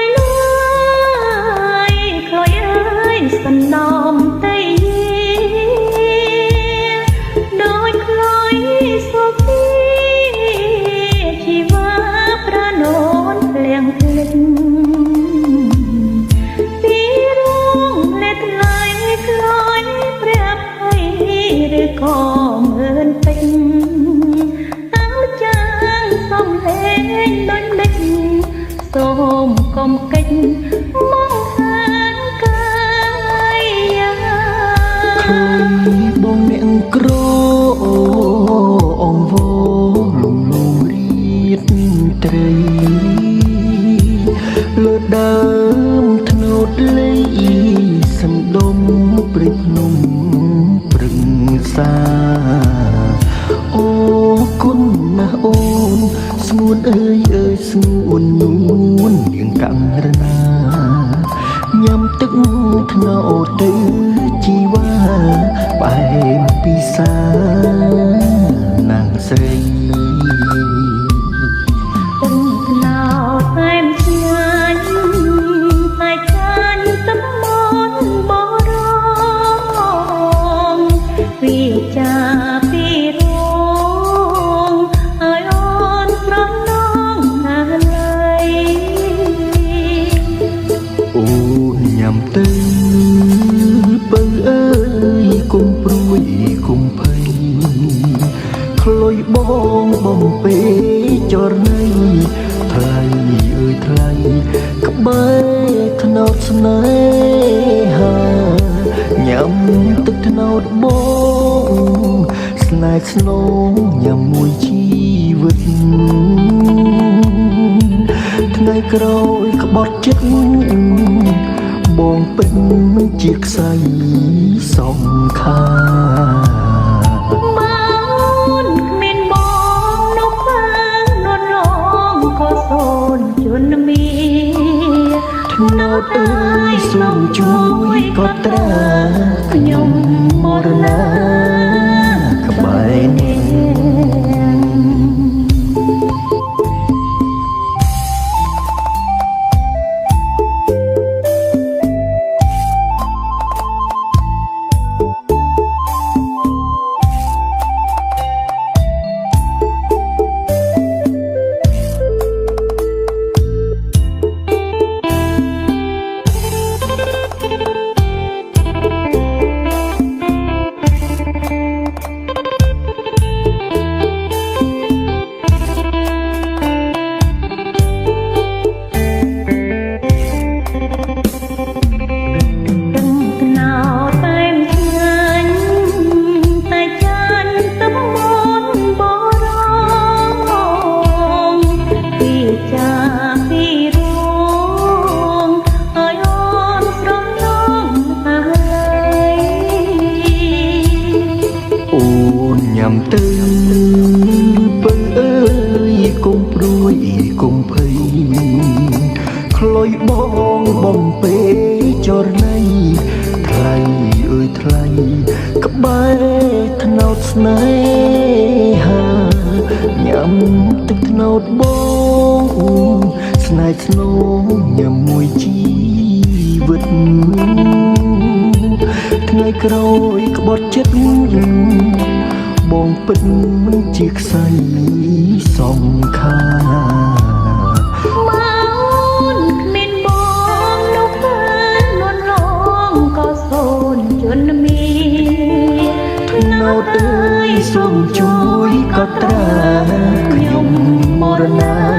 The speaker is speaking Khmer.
យលើយខ្លោយអើយសណ្ដំតែដោយខ្លោយសុខជីវាប្រណូនភ្លៀងភ្លេចពីរួងលេតឡៃខ្លោយព្រះភ័យឬក៏មើលពេញសំលេងដូចលេចសូមកុំកិច្ចមកហានកាយាបងអ្នកក្រអងវលំលងរៀតត្រីលើដើមធ្នោតលីសំដុំព្រៃភ្នំព្រឹងសាអូគុណណាស់អូនស្ងួនអើយស្ងួនញួននាងកាំងរណាញ៉ាំទឹកថ្នោតទៅជីវ៉ាបែបពិសានាងស្រីទឹកថ្នោតតែឆ្ងាញ់តែចាញ់ទឹកមន្តបរមវាចាពីរងឲ្យអូនប្រណងណាឡៃអូនញ៉ាំទៅបើអើយកុំព្រួយកុំភ័យខ្លុយបងបំពេចរណៃថ្លៃអើយថ្លៃក្បែរថ្នោតស្នេហាញ៉ាំទឹកថ្នោតបងស្នេហ៍ស្នងញ៉ាំមួយជីវិតថ្ងៃក្រោយក្បត់ចិត្តបងពេញជាខ្សែសងខាបងគ្មានបងនៅខាងនន់ឡងក៏សូនជន់មីថ្នោតអើយសូមជួយកត់ត្រាខ្ញុំមរណាក្បែរនាងញ៉ាំទៅបើអើយកុំព្រួយកុំភ័យខ្លុយបងបំពេចរណៃថ្លៃអើយថ្លៃក្បែរថ្នោតស្នេហាញ៉ាំទឹកថ្នោតបងស្នេហ៍ស្នងញ៉ាំមួយជីវិតថ្ងៃក្រោយក្បត់ចិត្តបងពិតមិនជាខ្សែសងខាបងគ្មានបងនៅខាងនន់ឡងក៏សូនជន់មីថ្នោតអើយសូមជួយកត់ត្រាខ្ញុំមរណា